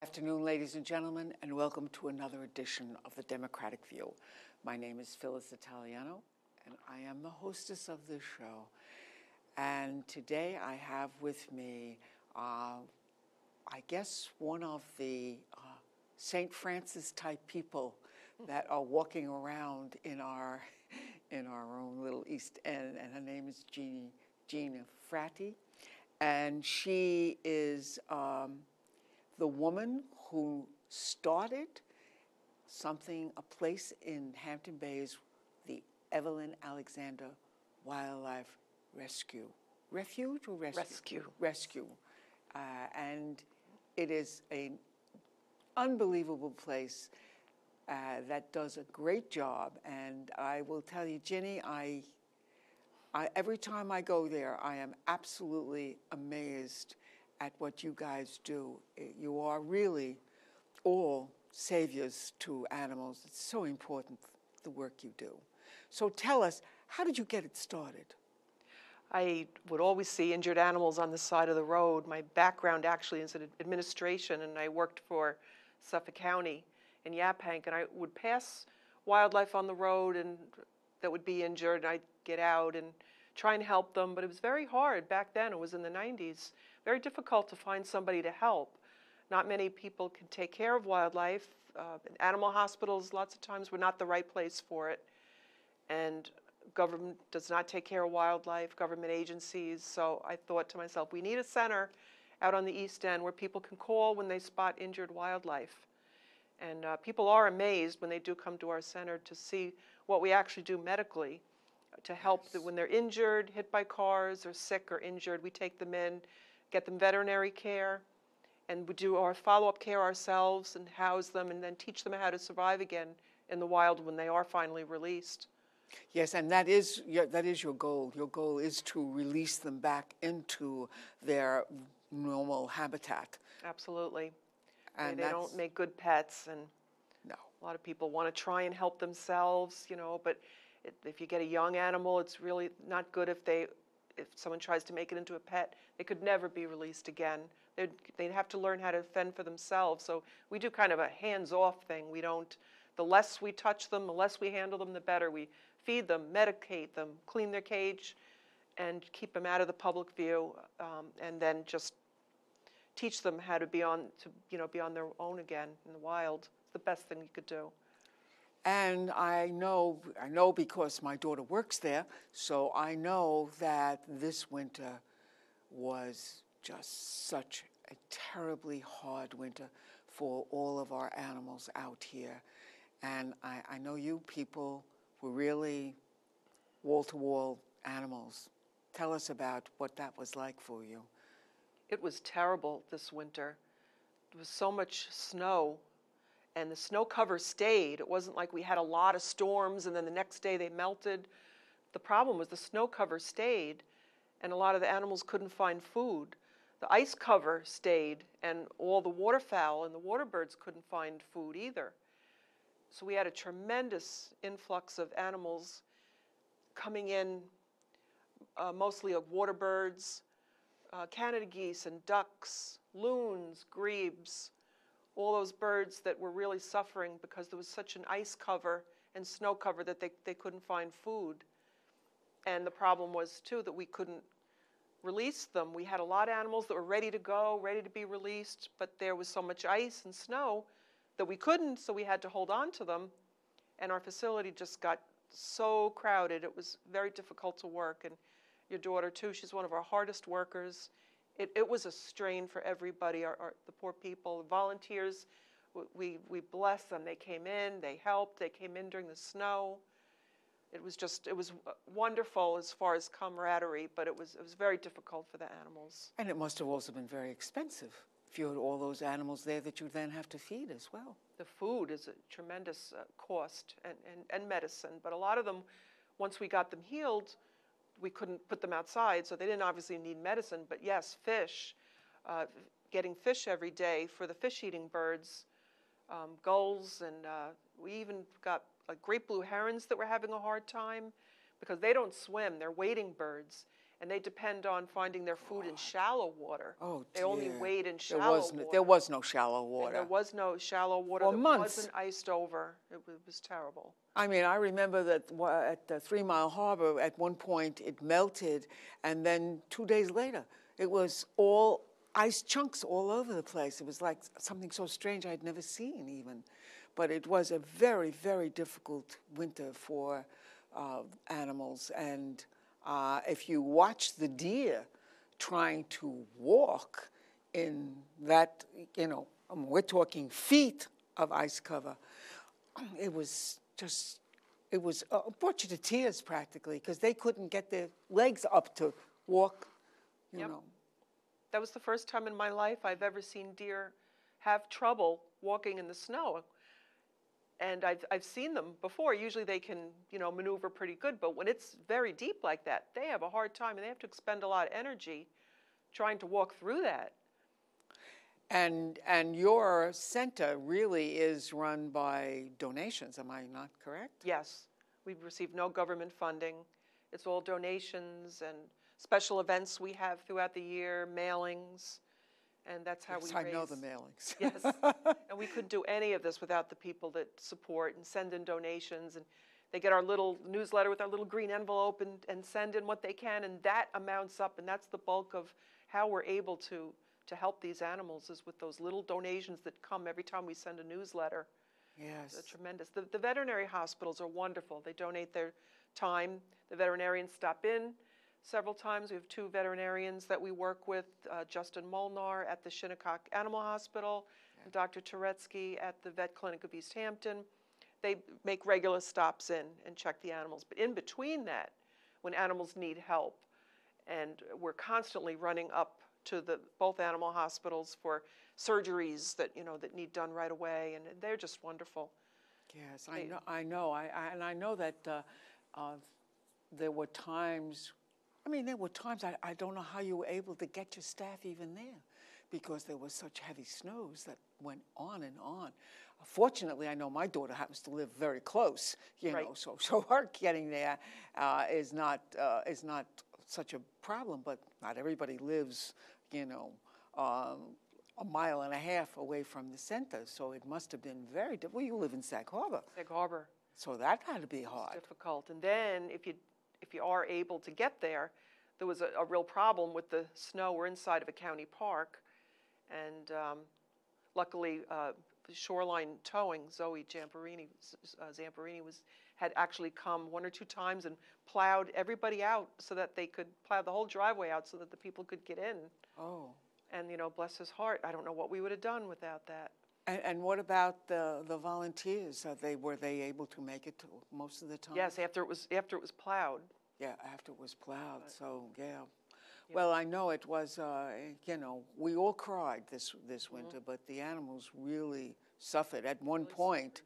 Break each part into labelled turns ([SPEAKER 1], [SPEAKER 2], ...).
[SPEAKER 1] Afternoon, ladies and gentlemen, and welcome to another edition of The Democratic View. My name is Phyllis Italiano, and I am the hostess of this show. And today I have with me, I guess, one of the St. Francis type people that are walking around in our own little East End, and her name is Gina Fratti, and she is the woman who started a place in Hampton Bays, the Evelyn Alexander Wildlife Refuge. And it is an unbelievable place that does a great job. And I will tell you, Ginny, I every time I go there, I am absolutely amazed at what you guys do. You are really all saviors to animals. It's so important, the work you do. So tell us, how did you get it started?
[SPEAKER 2] I would always see injured animals on the side of the road. My background actually is in administration, and I worked for Suffolk County in Yaphank, and I would pass wildlife on the road and that would be injured, and I'd get out and try and help them, but it was very hard back then. It was in the 90s. Very difficult to find somebody to help. Not many people can take care of wildlife. Animal hospitals, lots of times, were not the right place for it. And government does not take care of wildlife, government agencies. So I thought to myself, we need a center out on the East End where people can call when they spot injured wildlife. And people are amazed when they do come to our center to see what we actually do medically to help when they're injured, hit by cars, or sick or injured. We take them in, get them veterinary care, and we do our follow-up care ourselves and house them and then teach them how to survive again in the wild when they are finally released.
[SPEAKER 1] Yes, and that is your goal. Your goal is to release them back into their normal habitat.
[SPEAKER 2] Absolutely.
[SPEAKER 1] And
[SPEAKER 2] they don't make good pets, and
[SPEAKER 1] no.
[SPEAKER 2] A lot of people want to try and help themselves, but if you get a young animal, it's really not good if someone tries to make it into a pet. They could never be released again. They'd have to learn how to fend for themselves. So we do kind of a hands-off thing. The less we touch them, the less we handle them, the better. We feed them, medicate them, clean their cage, and keep them out of the public view, and then just teach them how to be on their own again in the wild. It's the best thing you could do.
[SPEAKER 1] And I know because my daughter works there, so I know that this winter was just such a terribly hard winter for all of our animals out here. And I know you people were really wall-to-wall animals. Tell us about what that was like for you.
[SPEAKER 2] It was terrible this winter. There was so much snow, and the snow cover stayed. It wasn't like we had a lot of storms and then the next day they melted. The problem was the snow cover stayed, and a lot of the animals couldn't find food. The ice cover stayed, and all the waterfowl and the water birds couldn't find food either. So we had a tremendous influx of animals coming in, mostly of water birds, Canada geese and ducks, loons, grebes, all those birds that were really suffering because there was such an ice cover and snow cover that they couldn't find food. And the problem was, too, that we couldn't release them. We had a lot of animals that were ready to go, ready to be released, but there was so much ice and snow that we couldn't, so we had to hold on to them. And our facility just got so crowded. It was very difficult to work. And your daughter, too, she's one of our hardest workers. It was a strain for everybody, the poor people. The volunteers, we bless them. They came in, they helped, they came in during the snow. It was wonderful as far as camaraderie, but it was very difficult for the animals.
[SPEAKER 1] And it must have also been very expensive. if you had all those animals there that you then have to feed as well.
[SPEAKER 2] The food is a tremendous cost and medicine, but a lot of them, once we got them healed, we couldn't put them outside, so they didn't obviously need medicine. But yes, fish, getting fish every day for the fish-eating birds, gulls, and we even got great blue herons that were having a hard time because they don't swim, they're wading birds. And they depend on finding their food in shallow water.
[SPEAKER 1] Oh,
[SPEAKER 2] they
[SPEAKER 1] dear.
[SPEAKER 2] only wade in shallow water.
[SPEAKER 1] There was no shallow water.
[SPEAKER 2] And there was no shallow water.
[SPEAKER 1] For
[SPEAKER 2] that
[SPEAKER 1] months.
[SPEAKER 2] Wasn't iced over. It was terrible.
[SPEAKER 1] I mean, I remember that at the 3 Mile Harbor, at one point it melted, and then 2 days later, it was all ice chunks all over the place. It was like something so strange I'd never seen even. But it was a very, very difficult winter for animals. And if you watch the deer trying to walk in that, we're talking feet of ice cover, it brought you to tears practically because they couldn't get their legs up to walk, you know.
[SPEAKER 2] That was the first time in my life I've ever seen deer have trouble walking in the snow. And I've seen them before. Usually they can, maneuver pretty good, but when it's very deep like that, they have a hard time and they have to expend a lot of energy trying to walk through that.
[SPEAKER 1] And your center really is run by donations, am I not correct?
[SPEAKER 2] Yes. We've received no government funding. It's all donations and special events we have throughout the year, mailings. And that's how we raise.
[SPEAKER 1] I know the mailings.
[SPEAKER 2] Yes, and we couldn't do any of this without the people that support and send in donations. And they get our little newsletter with our little green envelope and send in what they can, and that amounts up, and that's the bulk of how we're able to help these animals is with those little donations that come every time we send a newsletter.
[SPEAKER 1] Yes.
[SPEAKER 2] It's tremendous. The veterinary hospitals are wonderful. They donate their time. The veterinarians stop in several times. We have 2 veterinarians that we work with, Justin Molnar at the Shinnecock Animal Hospital, and Dr. Turetsky at the Vet Clinic of East Hampton. They make regular stops in and check the animals. But in between that, when animals need help, and we're constantly running up to both animal hospitals for surgeries that need done right away, and they're just wonderful.
[SPEAKER 1] Yes, I know. I know that there were times. I don't know how you were able to get your staff even there because there were such heavy snows that went on and on. Fortunately, I know my daughter happens to live very close, so her getting there is not such a problem, but not everybody lives, a mile and a half away from the center, so it must have been very difficult. Well, you live in Sag Harbor.
[SPEAKER 2] Sag Harbor.
[SPEAKER 1] So that had to be hard.
[SPEAKER 2] It's difficult. And then if you are able to get there, there was a real problem with the snow. We're inside of a county park, and luckily Shoreline Towing, Zoe Zamperini had actually come 1 or 2 times and plowed everybody out so that they could plow the whole driveway out so that the people could get in.
[SPEAKER 1] Oh.
[SPEAKER 2] And bless his heart, I don't know what we would have done without that.
[SPEAKER 1] And what about the volunteers? Were they able to make it most of the time?
[SPEAKER 2] Yes, after it was plowed.
[SPEAKER 1] Yeah, after it was plowed. So yeah. Well, I know it was. We all cried this winter, but the animals really suffered. At one point,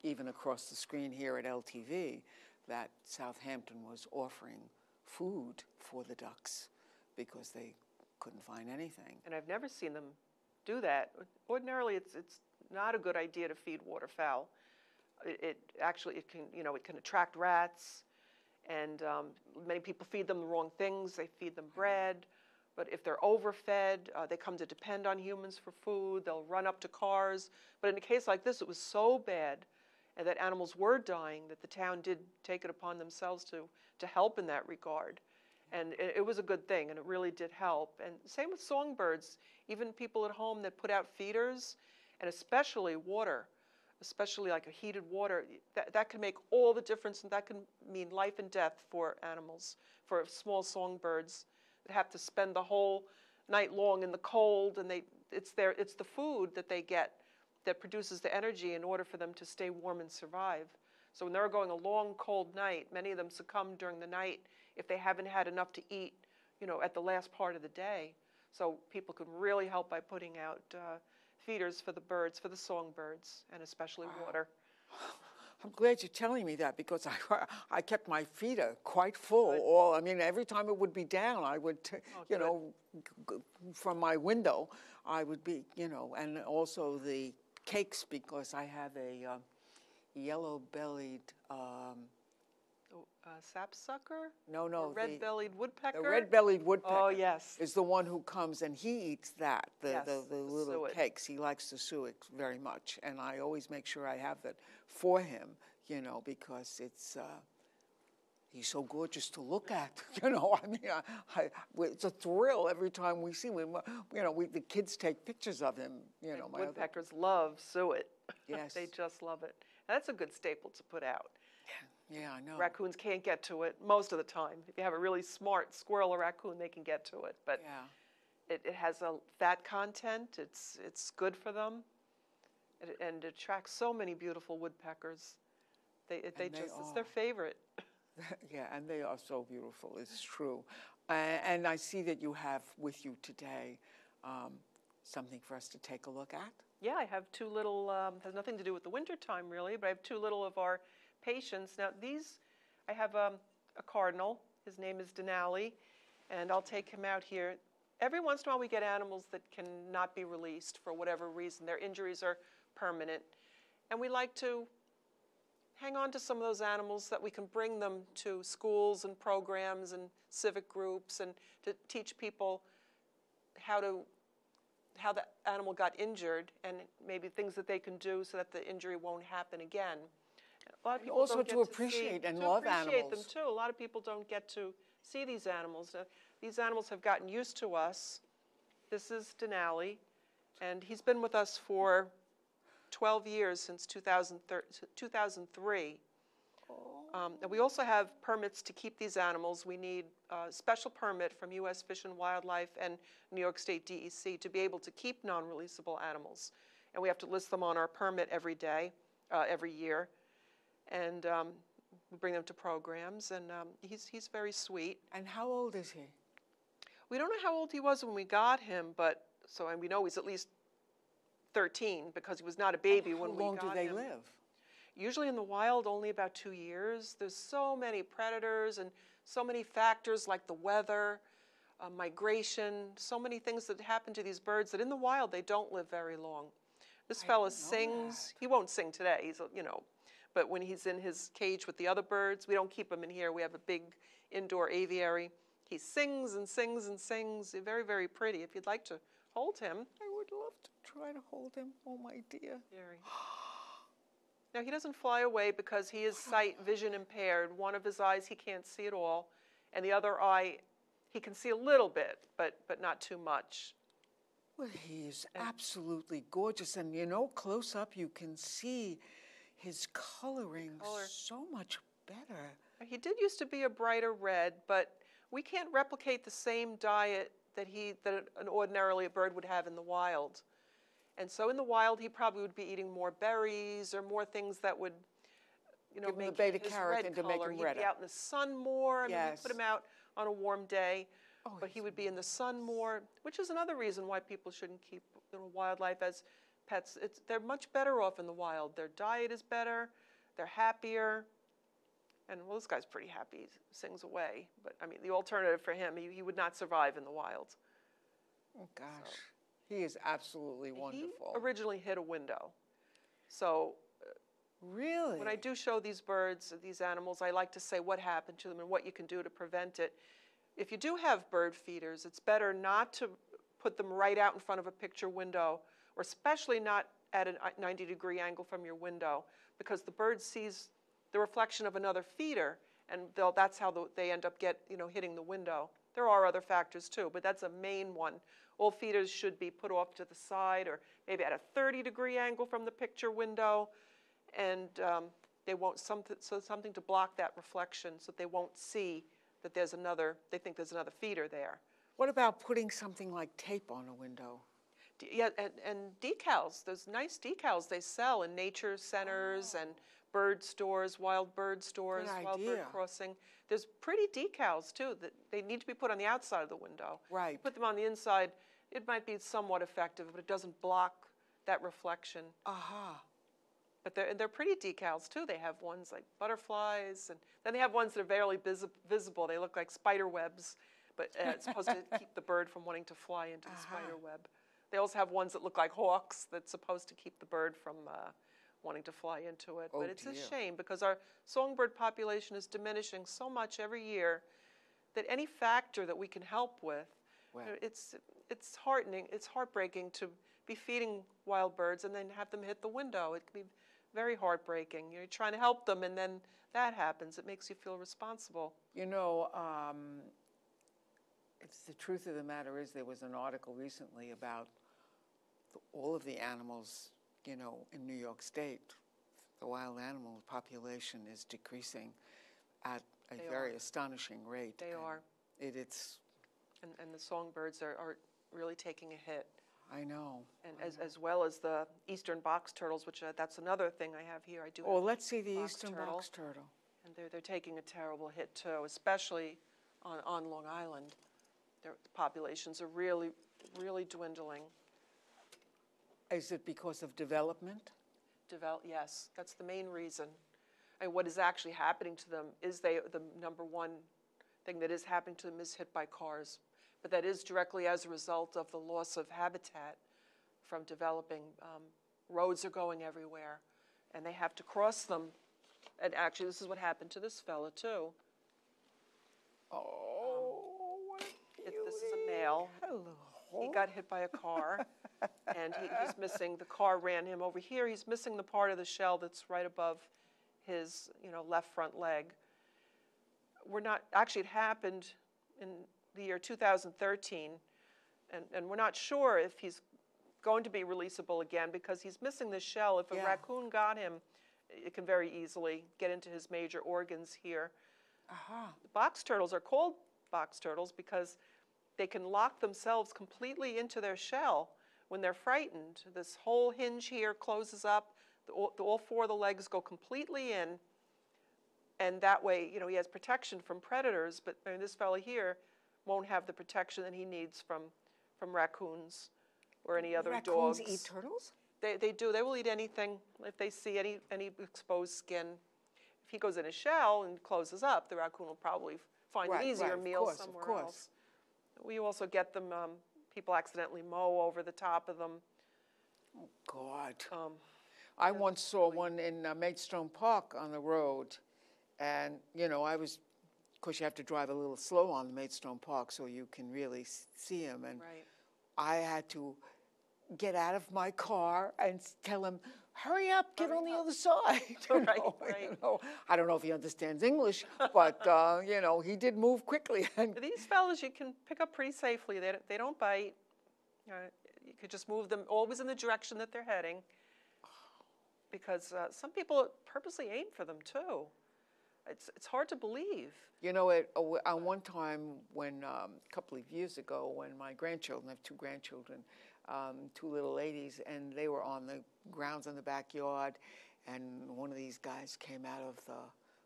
[SPEAKER 1] even across the screen here at LTV, that Southampton was offering food for the ducks because they couldn't find anything.
[SPEAKER 2] And I've never seen them do that. Ordinarily, it's not a good idea to feed waterfowl. It can attract rats, and many people feed them the wrong things. They feed them bread, but if they're overfed, they come to depend on humans for food. They'll run up to cars. But in a case like this, it was so bad, and that animals were dying, that the town did take it upon themselves to help in that regard. And it was a good thing, and it really did help. And same with songbirds. Even people at home that put out feeders, and especially water, especially like a heated water, that can make all the difference, and that can mean life and death for animals, for small songbirds that have to spend the whole night long in the cold, and it's the food that they get that produces the energy in order for them to stay warm and survive. So when they're going a long, cold night, many of them succumb during the night if they haven't had enough to eat, at the last part of the day. So people could really help by putting out feeders for the birds, for the songbirds, and especially water.
[SPEAKER 1] I'm glad you're telling me that, because I kept my feeder quite full.
[SPEAKER 2] Good.
[SPEAKER 1] Or, I mean, every time it would be down, I would, you
[SPEAKER 2] Good.
[SPEAKER 1] know, from my window, I would be, you know, and also the cakes, because I have a yellow-bellied,
[SPEAKER 2] Sapsucker?
[SPEAKER 1] no,
[SPEAKER 2] Or red-bellied woodpecker?
[SPEAKER 1] the red-bellied woodpecker.
[SPEAKER 2] Oh, yes.
[SPEAKER 1] Is the one who comes and he eats that,
[SPEAKER 2] Yes,
[SPEAKER 1] the little
[SPEAKER 2] suet.
[SPEAKER 1] cakes. He likes the suet very much, and I always make sure I have that for him, you know, because it's he's so gorgeous to look at, you know. I mean, it's a thrill every time we see him. You know, the kids take pictures of him, you know.
[SPEAKER 2] And woodpeckers love suet.
[SPEAKER 1] Yes.
[SPEAKER 2] They just love it. That's a good staple to put out.
[SPEAKER 1] Yeah, I know.
[SPEAKER 2] Raccoons can't get to it most of the time. If you have a really smart squirrel or raccoon, they can get to it. But it has a fat content. It's good for them, and it attracts so many beautiful woodpeckers. It's their favorite.
[SPEAKER 1] Yeah, and they are so beautiful. It's true. And I see that you have with you today something for us to take a look at.
[SPEAKER 2] Yeah, I have two little. Has nothing to do with the winter time really, but I have two little of our patients. Now these, I have a cardinal. His name is Denali, and I'll take him out here. Every once in a while we get animals that cannot be released for whatever reason. Their injuries are permanent, and we like to hang on to some of those animals that we can bring them to schools and programs and civic groups, and to teach people how the animal got injured and maybe things that they can do so that the injury won't happen again. A lot of people
[SPEAKER 1] also
[SPEAKER 2] don't get
[SPEAKER 1] to appreciate and love animals.
[SPEAKER 2] appreciate them too. A lot of people don't get to see these animals. These animals have gotten used to us. This is Denali, and he's been with us for 12 years, since 2003. And we also have permits to keep these animals. We need a special permit from U.S. Fish and Wildlife and New York State DEC to be able to keep non-releasable animals. And we have to list them on our permit every year. And we bring them to programs, and he's very sweet.
[SPEAKER 1] And how old is he?
[SPEAKER 2] We don't know how old he was when we got him, and we know he's at least 13, because he was not a baby when we got him.
[SPEAKER 1] How long do they live?
[SPEAKER 2] Usually in the wild, only about 2 years. There's so many predators and so many factors like the weather, migration, so many things that happen to these birds that in the wild they don't live very long. This fella sings. He won't sing today. He's, but when he's in his cage with the other birds, we don't keep him in here. We have a big indoor aviary. He sings and sings and sings. He's very, very pretty. If you'd like to hold him.
[SPEAKER 1] I would love to try to hold him. Oh, my dear.
[SPEAKER 2] Very. Now, he doesn't fly away because he is vision impaired. One of his eyes he can't see at all, and the other eye he can see a little bit, but not too much.
[SPEAKER 1] Well, he is absolutely gorgeous, and close up you can see his coloring so much better.
[SPEAKER 2] He did used to be a brighter red, but we can't replicate the same diet that ordinarily a bird would have in the wild. And so in the wild, he probably would be eating more berries or more things that would,
[SPEAKER 1] give
[SPEAKER 2] make
[SPEAKER 1] him the beta
[SPEAKER 2] his
[SPEAKER 1] carotene
[SPEAKER 2] red
[SPEAKER 1] to
[SPEAKER 2] color.
[SPEAKER 1] make him
[SPEAKER 2] He'd
[SPEAKER 1] redder.
[SPEAKER 2] be out in the sun more. I mean,
[SPEAKER 1] Yes.
[SPEAKER 2] we put him out on a warm day, but he
[SPEAKER 1] he's
[SPEAKER 2] would be in the sun more, which is another reason why people shouldn't keep wildlife as pets. They're much better off in the wild. Their diet is better. They're happier. And, well, this guy's pretty happy. He sings away. But, I mean, the alternative for him, he would not survive in the wild.
[SPEAKER 1] Oh, gosh. He is absolutely wonderful.
[SPEAKER 2] He originally hit a window. So
[SPEAKER 1] really,
[SPEAKER 2] when I do show these birds, these animals, I like to say what happened to them and what you can do to prevent it. If you do have bird feeders, it's better not to put them right out in front of a picture window, or especially not at a 90-degree angle from your window, because the bird sees the reflection of another feeder, and that's how they end up hitting the window. There are other factors too, but that's a main one. All feeders should be put off to the side, or maybe at a 30-degree angle from the picture window, and they won't something to block that reflection, so they won't see that they think there's another feeder there.
[SPEAKER 1] What about putting something like tape on a window?
[SPEAKER 2] Yeah, and decals. There's nice decals they sell in nature centers and bird stores, wild bird stores, wild bird crossing. There's pretty decals too that they need to be put on the outside of the window.
[SPEAKER 1] Right.
[SPEAKER 2] You put them on the inside, it might be somewhat effective, but it doesn't block that reflection.
[SPEAKER 1] Aha.
[SPEAKER 2] But they're pretty decals too. They have ones like butterflies, and then they have ones that are barely visible. They look like spider webs, but it's supposed to keep the bird from wanting to fly into the spider web. They also have ones that look like hawks that's supposed to keep the bird from wanting to fly into it.
[SPEAKER 1] Oh,
[SPEAKER 2] but it's
[SPEAKER 1] dear.
[SPEAKER 2] a shame because our songbird population is diminishing so much every year that any factor that we can help with,
[SPEAKER 1] Well.
[SPEAKER 2] it's heartening, it's heartbreaking to be feeding wild birds and then have them hit the window. It can be very heartbreaking. You're trying to help them and then that happens. It makes you feel responsible.
[SPEAKER 1] You know, it's the truth of the matter is there was an article recently about all of the animals, you know, in New York State. The wild animal population is decreasing at a very astonishing rate.
[SPEAKER 2] They are.
[SPEAKER 1] It's
[SPEAKER 2] and the songbirds are really taking a hit.
[SPEAKER 1] I know.
[SPEAKER 2] And as well as the eastern box turtles, which that's another thing I have here. I do.
[SPEAKER 1] Oh,
[SPEAKER 2] have
[SPEAKER 1] let's see the
[SPEAKER 2] box
[SPEAKER 1] eastern
[SPEAKER 2] turtle.
[SPEAKER 1] box turtle.
[SPEAKER 2] And they're taking a terrible hit too, especially on Long Island. Their populations are really, really dwindling.
[SPEAKER 1] Is it because of development?
[SPEAKER 2] Yes, that's the main reason. And what is actually happening to them is the number one thing that is happening to them is hit by cars. But that is directly as a result of the loss of habitat from developing. Roads are going everywhere, and they have to cross them. And actually, this is what happened to this fella, too.
[SPEAKER 1] Oh, what a beauty.
[SPEAKER 2] This is a male.
[SPEAKER 1] Hello.
[SPEAKER 2] He got hit by a car, and he's missing, the car ran him over here. He's missing the part of the shell that's right above his, left front leg. Actually, it happened in the year 2013, and we're not sure if he's going to be releasable again because he's missing the shell. If a raccoon got him, it can very easily get into his major organs here. Box turtles are called box turtles because they can lock themselves completely into their shell when they're frightened. This whole hinge here closes up, all four of the legs go completely in, and that way, he has protection from predators, but this fella here won't have the protection that he needs from raccoons or any other dogs.
[SPEAKER 1] Raccoons eat turtles?
[SPEAKER 2] They do. They will eat anything if they see any exposed skin. If he goes in a shell and closes up, the raccoon will probably find an easier meal somewhere else. We also get them, people accidentally mow over the top of them.
[SPEAKER 1] Oh, God. I once saw one in Maidstone Park on the road, and, of course, you have to drive a little slow on the Maidstone Park so you can really see him. And I had to get out of my car and tell him, hurry up, get on the other side. I don't know if he understands English, but, he did move quickly. And
[SPEAKER 2] these fellas you can pick up pretty safely. They don't bite. You could just move them always in the direction that they're heading because some people purposely aim for them, too. It's hard to believe.
[SPEAKER 1] On one time when, a couple of years ago, when my grandchildren, I have two grandchildren, two little ladies, and they were on the grounds in the backyard, and one of these guys came out of the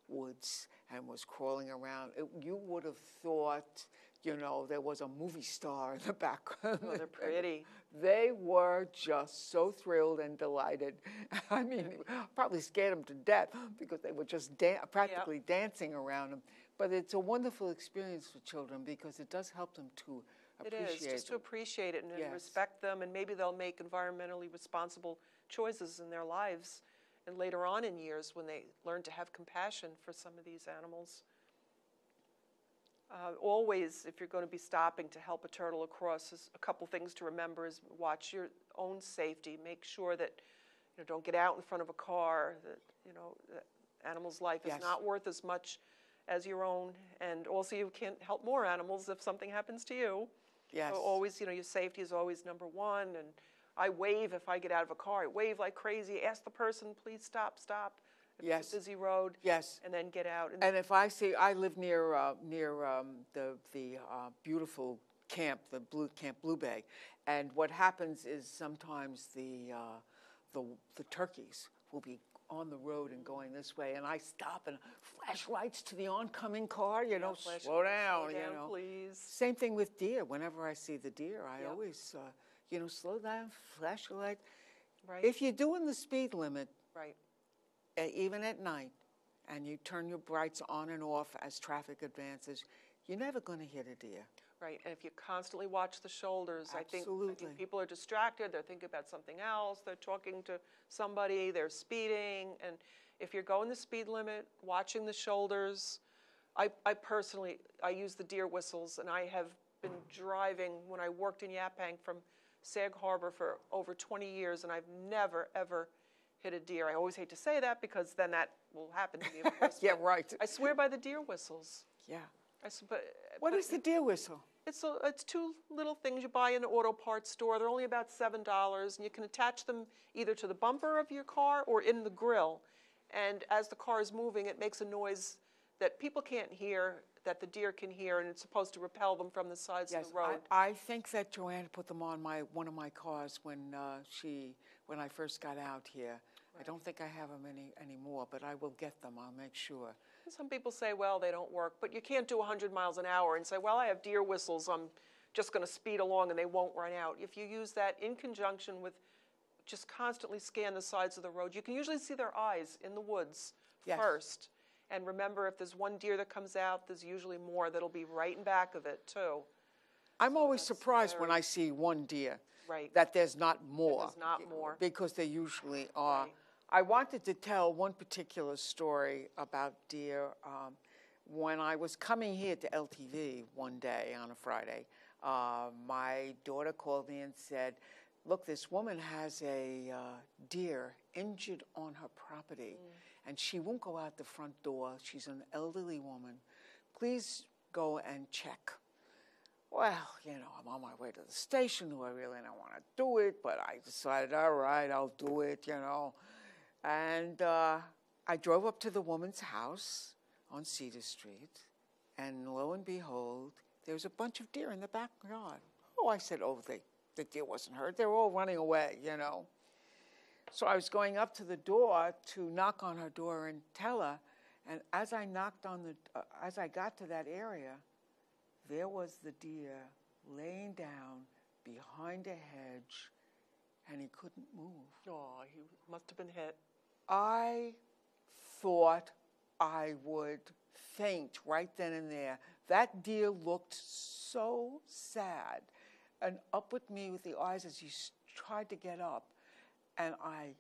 [SPEAKER 1] woods and was crawling around. You would have thought, there was a movie star in the background.
[SPEAKER 2] Oh, they're pretty.
[SPEAKER 1] They were just so thrilled and delighted. I mean, probably scared them to death because they were just practically dancing around them. But it's a wonderful experience for children because it does help them to appreciate
[SPEAKER 2] it. It is, just to appreciate it and respect them, and maybe they'll make environmentally responsible choices in their lives and later on in years when they learn to have compassion for some of these animals. Always, if you're going to be stopping to help a turtle across, a couple things to remember is watch your own safety. Make sure that don't get out in front of a car. That the animal's life is not worth as much as your own, and also you can't help more animals if something happens to you.
[SPEAKER 1] Yes.
[SPEAKER 2] So always, your safety is always number one. And I wave if I get out of a car. I wave like crazy. Ask the person, please stop. If it's a busy road.
[SPEAKER 1] Yes.
[SPEAKER 2] And then get out.
[SPEAKER 1] And if I live near the beautiful camp, the Camp Blue Bay, and what happens is sometimes the turkeys will be on the road and going this way, and I stop and flashlights to the oncoming car, slow down,
[SPEAKER 2] please.
[SPEAKER 1] Same thing with deer. Whenever I see the deer, I
[SPEAKER 2] Yep.
[SPEAKER 1] always, slow down, flash your light.
[SPEAKER 2] Right.
[SPEAKER 1] If you're doing the speed limit,
[SPEAKER 2] Right.
[SPEAKER 1] Even at night, and you turn your brights on and off as traffic advances, you're never going to hit a deer.
[SPEAKER 2] Right, and if you constantly watch the shoulders, I think
[SPEAKER 1] Absolutely.
[SPEAKER 2] people are distracted, they're thinking about something else, they're talking to somebody, they're speeding, and if you're going the speed limit, watching the shoulders, I personally, I use the deer whistles, and I have been driving, when I worked in Yaphank from Sag Harbor for over 20 years, and I've never, ever hit a deer. I always hate to say that, because then that will happen to me, of course.
[SPEAKER 1] Yeah, right.
[SPEAKER 2] I swear by the deer whistles.
[SPEAKER 1] Yeah.
[SPEAKER 2] What
[SPEAKER 1] is the deer whistle?
[SPEAKER 2] It's two little things you buy in an auto parts store. They're only about $7, and you can attach them either to the bumper of your car or in the grill. And as the car is moving, it makes a noise that people can't hear, that the deer can hear, and it's supposed to repel them from the sides of the road.
[SPEAKER 1] I think that Joanne put them on one of my cars when I first got out here. Right. I don't think I have them anymore, but I will get them. I'll make sure.
[SPEAKER 2] Some people say, well, they don't work, but you can't do 100 miles an hour and say, well, I have deer whistles, I'm just going to speed along and they won't run out. If you use that in conjunction with just constantly scan the sides of the road, you can usually see their eyes in the woods first. And remember, if there's one deer that comes out, there's usually more that'll be right in back of it, too.
[SPEAKER 1] I'm always surprised when I see one deer that there's not more.
[SPEAKER 2] There's not more.
[SPEAKER 1] Because they usually are. Right. I wanted to tell one particular story about deer. When I was coming here to LTV one day on a Friday, my daughter called me and said, look, this woman has a deer injured on her property, and she won't go out the front door. She's an elderly woman. Please go and check. Well, I'm on my way to the station. I really don't want to do it, but I decided, all right, I'll do it, And I drove up to the woman's house on Cedar Street, and lo and behold, there was a bunch of deer in the backyard. Oh, I said, the deer wasn't hurt. They were all running away, So I was going up to the door to knock on her door and tell her, and as I as I got to that area, there was the deer laying down behind a hedge, and he couldn't move.
[SPEAKER 2] Oh, he must have been hit.
[SPEAKER 1] I thought I would faint right then and there. That deer looked so sad and up at me with the eyes as he tried to get up. And I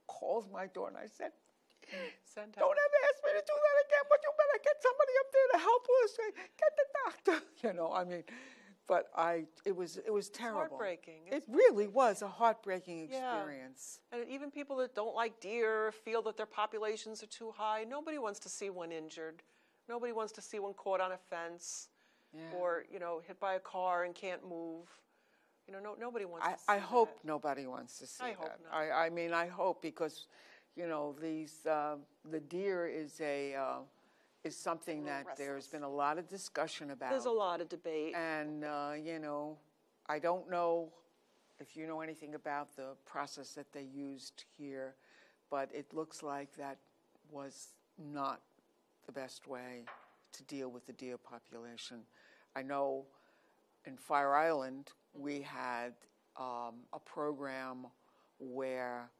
[SPEAKER 1] called my door and I said, don't ever ask me to do that again, but you better get somebody up there to help us. Get the doctor. But it was terrible.
[SPEAKER 2] It's heartbreaking.
[SPEAKER 1] It really was a heartbreaking experience.
[SPEAKER 2] Yeah. And even people that don't like deer feel that their populations are too high. Nobody wants to see one injured. Nobody wants to see one caught on a fence or, hit by a car and can't move. Nobody wants to see that.
[SPEAKER 1] I hope nobody wants to see that.
[SPEAKER 2] I hope not.
[SPEAKER 1] I hope because, the deer is something that there's been a lot of discussion about.
[SPEAKER 2] There's a lot of debate.
[SPEAKER 1] And, I don't know if you know anything about the process that they used here, but it looks like that was not the best way to deal with the deer population. I know in Fire Island, we had a program where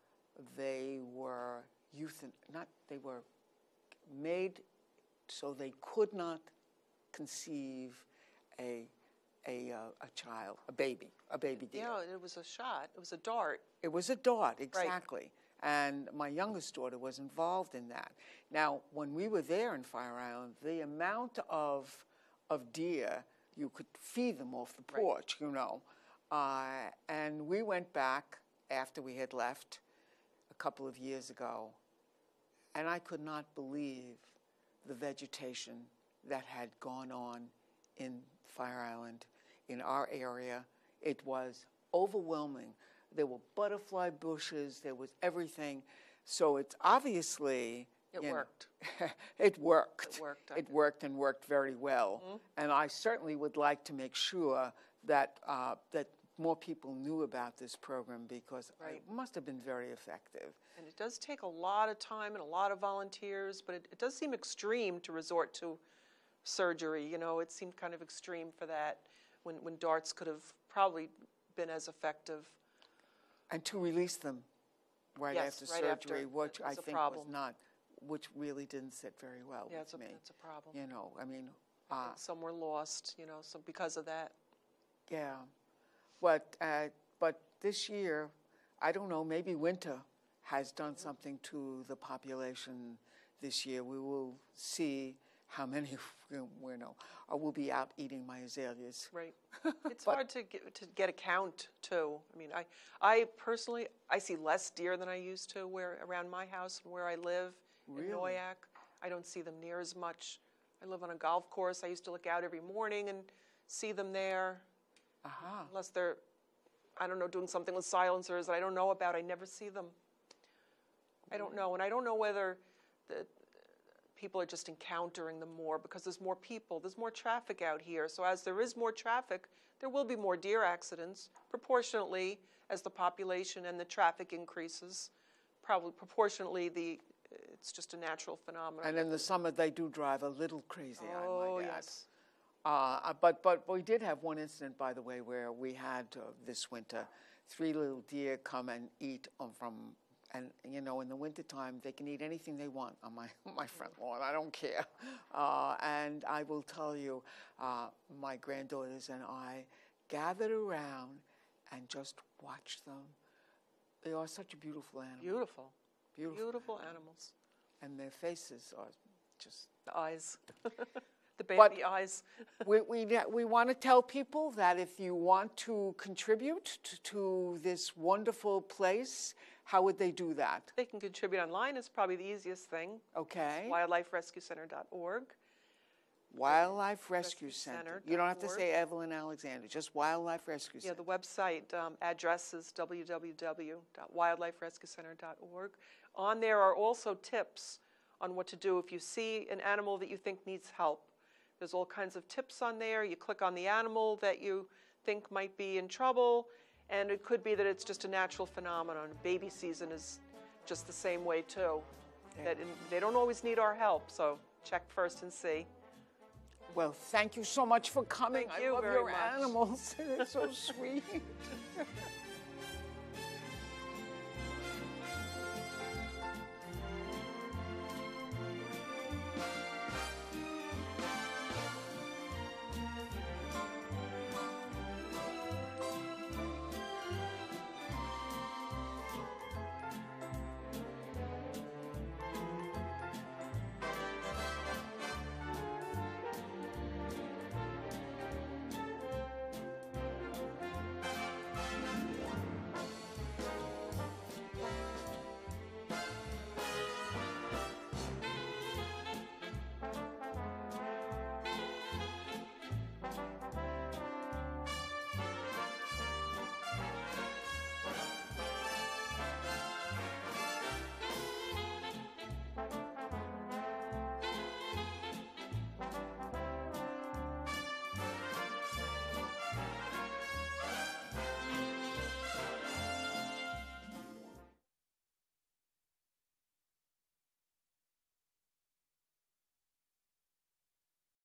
[SPEAKER 1] they were they were made so they could not conceive a child, a baby deer.
[SPEAKER 2] Yeah, it was a shot. It was a dart.
[SPEAKER 1] It was a dart, exactly. Right. And my youngest daughter was involved in that. Now, when we were there in Fire Island, the amount of deer, you could feed them off the porch, and we went back after we had left a couple of years ago, and I could not believe the vegetation that had gone on in Fire Island, in our area. It was overwhelming. There were butterfly bushes, there was everything. So it's obviously...
[SPEAKER 2] It worked.
[SPEAKER 1] It worked.
[SPEAKER 2] It
[SPEAKER 1] worked and worked very well. Mm-hmm. And I certainly would like to make sure that that more people knew about this program because
[SPEAKER 2] Right.
[SPEAKER 1] it must have been very effective.
[SPEAKER 2] And it does take a lot of time and a lot of volunteers, but it does seem extreme to resort to surgery. You know, it seemed kind of extreme for that when darts could have probably been as effective.
[SPEAKER 1] And to release them right
[SPEAKER 2] Yes,
[SPEAKER 1] after
[SPEAKER 2] right after,
[SPEAKER 1] surgery, which I
[SPEAKER 2] that's a
[SPEAKER 1] think was
[SPEAKER 2] problem.
[SPEAKER 1] not, which really didn't sit very well
[SPEAKER 2] Yeah,
[SPEAKER 1] with me.
[SPEAKER 2] it's a problem.
[SPEAKER 1] You know, I mean,
[SPEAKER 2] I think some were lost, you know, so because of that.
[SPEAKER 1] yeah. But this year, I don't know, maybe winter has done something to the population this year. We will see how many, you know, will be out eating my azaleas.
[SPEAKER 2] Right. It's hard to get a count too. I mean, I personally, I see less deer than I used to around my house and where I live in
[SPEAKER 1] Really?
[SPEAKER 2] Noyak. I don't see them near as much. I live on a golf course. I used to look out every morning and see them there.
[SPEAKER 1] Aha.
[SPEAKER 2] Unless they're, I don't know, doing something with silencers that I don't know about. I never see them. I don't know. And I don't know whether the people are just encountering them more because there's more people, there's more traffic out here. So as there is more traffic, there will be more deer accidents proportionately as the population and the traffic increases. Probably proportionately, it's just a natural phenomenon.
[SPEAKER 1] And in the summer, they do drive a little crazy, I might add.
[SPEAKER 2] Yes.
[SPEAKER 1] But we did have one incident, by the way, where we had this winter 3 little deer come and eat and you know, in the wintertime, they can eat anything they want on my front lawn. I don't care. And I will tell you, my granddaughters and I gathered around and just watched them. They are such a beautiful animal.
[SPEAKER 2] Beautiful.
[SPEAKER 1] Beautiful.
[SPEAKER 2] Beautiful animals.
[SPEAKER 1] And their faces are just...
[SPEAKER 2] The eyes. The baby eyes.
[SPEAKER 1] we want to tell people that if you want to contribute to this wonderful place, how would they do that?
[SPEAKER 2] They can contribute online. It's probably the easiest thing.
[SPEAKER 1] Okay.
[SPEAKER 2] WildlifeRescueCenter.org.
[SPEAKER 1] Wildlife Rescue Center. You don't have to
[SPEAKER 2] Rescuecenter.org.
[SPEAKER 1] say Evelyn Alexander, just Wildlife Rescue
[SPEAKER 2] Yeah,
[SPEAKER 1] Center.
[SPEAKER 2] the website address is www.wildliferescuecenter.org. On there are also tips on what to do if you see an animal that you think needs help. There's all kinds of tips on there. You click on the animal that you think might be in trouble, and it could be that it's just a natural phenomenon. Baby season is just the same way too.
[SPEAKER 1] Yeah.
[SPEAKER 2] They don't always need our help, so check first and see.
[SPEAKER 1] Well, thank you so much for coming.
[SPEAKER 2] Thank you
[SPEAKER 1] I love
[SPEAKER 2] very
[SPEAKER 1] your
[SPEAKER 2] much.
[SPEAKER 1] animals. They're so sweet.